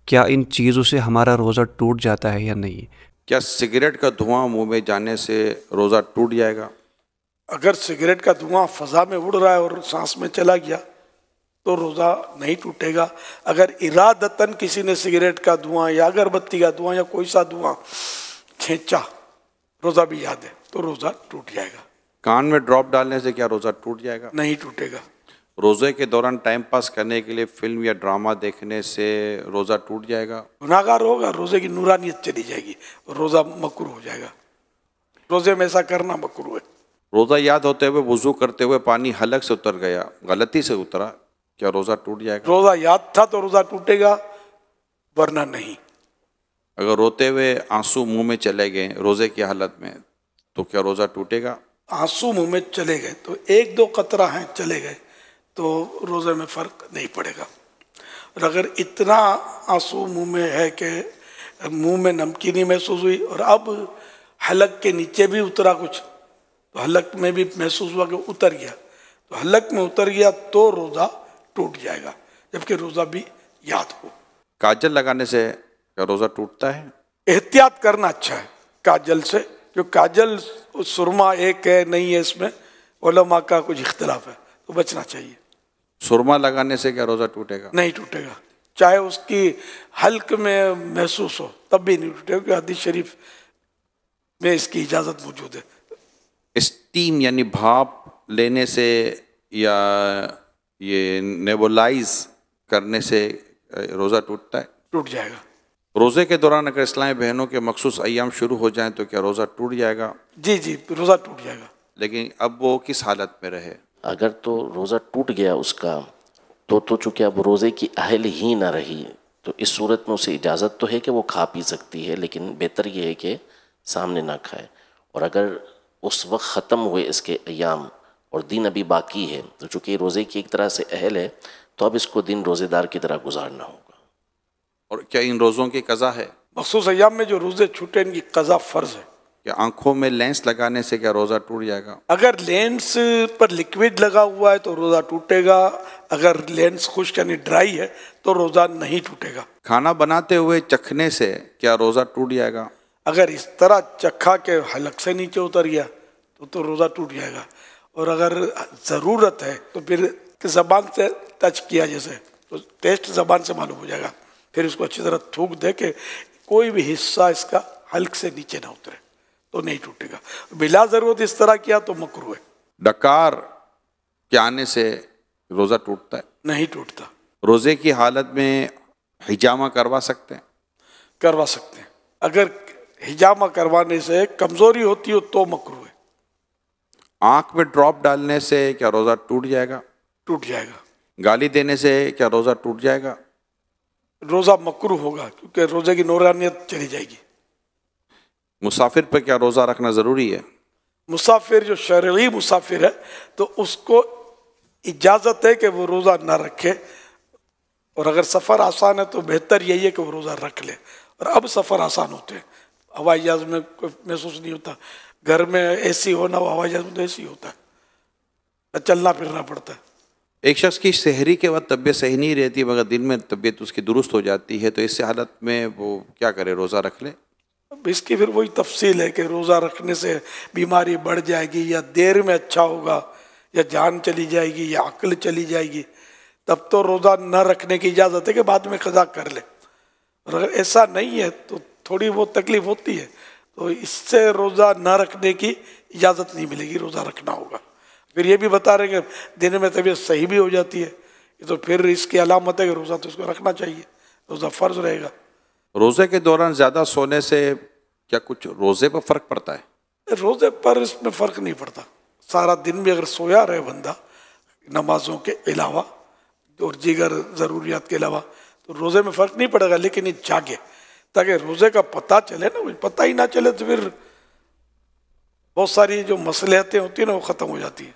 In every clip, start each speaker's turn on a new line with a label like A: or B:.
A: کیا ان چیزوں سے ہمارا روزہ ٹوٹ جاتا ہے یا نہیں؟
B: کیا سگریٹ کا دھواں منہ میں جانے سے روزہ ٹوٹ جائے گا؟
C: اگر سگریٹ کا دھواں فضا میں اڑ رہا ہے اور سانس میں چلا گیا تو روزہ نہیں ٹوٹے گا۔ اگر ارادتاً کسی نے سگریٹ کا دھواں یا اگربتی کا دھواں یا کوئی سا دھواں کھینچا، روزہ بھی یاد ہے، تو روزہ ٹوٹ جائے گا۔
B: کان میں ڈراپ ڈالنے سے کیا روزہ ٹوٹ جائے گا؟
C: نہیں ٹوٹے گا۔
B: روزے کے دوران ٹائم پاس کرنے کے لیے فلم یا ڈرامہ دیکھنے سے روزہ ٹوٹ جائے گا؟
C: گناہ گار ہوگا، روزے کی نورانیت چلی جائے گی، روزہ مکروہ ہو جائے گا۔ روزے میں ایسا کرنا مکروہ ہے۔
B: روزہ یاد ہوتے ہوئے وضو کرتے ہوئے پانی حلق سے اتر گیا، غلطی سے اترا، کیا روزہ ٹوٹ جائے گا؟
C: روزہ یاد تھا تو روزہ ٹوٹے گا، ورنہ نہیں۔
B: اگر روتے ہوئے آنسو منہ میں چلے گئے روزے کی حالت میں تو کیا روزہ ٹوٹے گا؟
C: آنسو منہ میں چلے گئے تو ایک دو قطرہ ہیں چلے گئے تو روزے میں فرق نہیں پڑے گا۔ اور اگر اتنا آنسو منہ میں ہے کہ منہ میں نمکینی محسوس ہوئی اور اب حلق کے نیچے بھی اترا کچھ، تو حلق میں بھی محسوس ہوا کہ اتر گیا، تو حلق میں اتر گیا تو روزہ ٹوٹ جائے گا، جبکہ روزہ بھی یاد ہو۔
B: کاجل لگانے سے کیا روزہ ٹوٹتا ہے؟
C: احتیاط کرنا اچھا ہے کاجل سے، جو کاجل سرما ایک ہے نہیں ہے، اس میں علماء کا کچھ اختلاف ہے، تو بچنا چاہیے۔
B: سرما لگانے سے کیا روزہ ٹوٹے گا؟
C: نہیں ٹوٹے گا، چاہے اس کی حلق میں محسوس ہو تب بھی نہیں ٹوٹے گا، کیونکہ حدیث شریف میں اس کی اجازت موجود ہے۔
B: اسٹیم یعنی بھاپ لینے سے یا یہ نیبولائز کرنے سے روزہ ٹوٹتا ہے؟
C: ٹوٹ جائے گا۔
B: روزے کے دوران اگر اسلامی بہنوں کے مخصوص ایام شروع ہو جائیں تو کیا روزہ ٹوٹ جائے گا؟
C: جی جی، روزہ ٹوٹ جائے گا۔
B: لیکن اب وہ کس حالت میں رہے؟
D: اگر تو روزہ ٹوٹ گیا اس کا تو چونکہ اب روزے کی اہل ہی نہ رہی، تو اس صورت میں اسے اجازت تو ہے کہ وہ کھا پی سکتی ہے، لیکن بہتر یہ ہے کہ سامنے نہ کھائے۔ اور اگر اس وقت ختم ہوئے اس کے ایام اور دن ابھی باقی ہے، تو چونکہ یہ روزے کی ایک طرح سے اہل ہے، تو اب اس کو دن روزے دار کی طرح گزارنا ہوگا۔
B: اور کیا ان روزوں کی قضا ہے؟
C: مخصوص ایام میں جو روزے چھوٹے ان کی قضا فرض ہے۔
B: کیا آنکھوں میں لینس لگانے سے کیا روزہ ٹوٹ جائے گا؟
C: اگر لینس پر لکوڈ لگا ہوا ہے تو روزہ ٹوٹے گا، اگر لینس خشک یعنی ڈرائی ہے تو روزہ نہیں ٹوٹے گا۔
B: کھانا بناتے ہوئے چکھنے سے کیا روزہ ٹوٹ جائے گا؟
C: اگر اس طرح چکھا کے حلق سے نیچے اتر گیا تو روزہ ٹوٹ جائے گا، اور اگر ضرورت ہے تو پھر زبان سے ٹچ کیا جیسے تو ٹیسٹ زبان سے معلوم ہو جائے گا، پھر اس کو اچھی طرح تھوک دے کہ کوئی بھی حصہ اس کا حلق سے نیچے نہ اترے تو نہیں ٹوٹے گا۔ بلا ضرورت اس طرح کیا تو مکروہ ہے۔
B: ڈکار کے آنے سے روزہ ٹوٹتا ہے؟
C: نہیں ٹوٹتا۔
B: روزے کی حالت میں حجامہ کروا سکتے ہیں؟
C: کروا سکتے ہیں، اگر حجامہ کروانے سے کمزوری ہوتی ہو تو مکروہ ہے۔
B: آنکھ میں ڈراپ ڈالنے سے کیا روزہ ٹوٹ جائے گا؟
C: ٹوٹ جائے گا۔
B: گالی دینے سے کیا روزہ ٹوٹ جائے گا؟
C: روزہ مکروہ ہوگا، کیونکہ روزے کی نورانیت چلی جائے گی۔
B: مسافر پر کیا روزہ رکھنا ضروری ہے؟
C: مسافر جو شرعی مسافر ہے تو اس کو اجازت ہے کہ وہ روزہ نہ رکھے، اور اگر سفر آسان ہے تو بہتر یہی ہے کہ وہ روزہ رکھ لے۔ اور اب سفر آسان ہوتے ہیں، ہوائی جہاز میں کوئی محسوس نہیں ہوتا، گھر میں اے سی ہونا، وہ ہوائی جہاز میں تو اے سی ہوتا ہے، چلنا پھرنا پڑتا ہے۔
B: ایک شخص کی سحری کے وقت طبیعت صحیح نہیں رہتی مگر دن میں طبیعت اس کی درست ہو جاتی ہے، تو اس حالت میں وہ کیا کرے؟ روزہ رکھ لے؟
C: اب اس کی پھر وہی تفصیل ہے کہ روزہ رکھنے سے بیماری بڑھ جائے گی یا دیر میں اچھا ہوگا یا جان چلی جائے گی یا عقل چلی جائے گی، تب تو روزہ نہ رکھنے کی اجازت ہے کہ بعد میں قضا کر لے۔ اور اگر ایسا نہیں ہے تو تھوڑی بہت تکلیف ہوتی ہے تو اس سے روزہ نہ رکھنے کی اجازت نہیں ملے گی، روزہ رکھنا ہوگا۔ پھر یہ بھی بتا رہے کہ دن میں طبیعت صحیح بھی ہو جاتی ہے، تو پھر اس کی علامت ہے کہ روزہ تو اس کو رکھنا چاہیے، روزہ فرض رہے گا۔
B: روزے کے دوران زیادہ سونے سے کیا کچھ روزے پر فرق پڑتا ہے؟
C: روزے پر اس میں فرق نہیں پڑتا، سارا دن بھی اگر سویا رہے بندہ نمازوں کے علاوہ اور دیگر ضروریات کے علاوہ تو روزے میں فرق نہیں پڑے گا، لیکن یہ جاگے تاکہ روزے کا پتہ چلے نا، پتہ ہی نہ چلے تو پھر بہت ساری جو مصلحتیں ہوتی ہیں نا وہ ختم ہو جاتی ہیں۔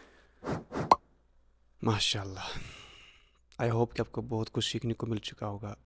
A: ماشاء اللہ، آئی ہوپ کہ آپ کو بہت کچھ سیکھنے کو مل چکا ہوگا۔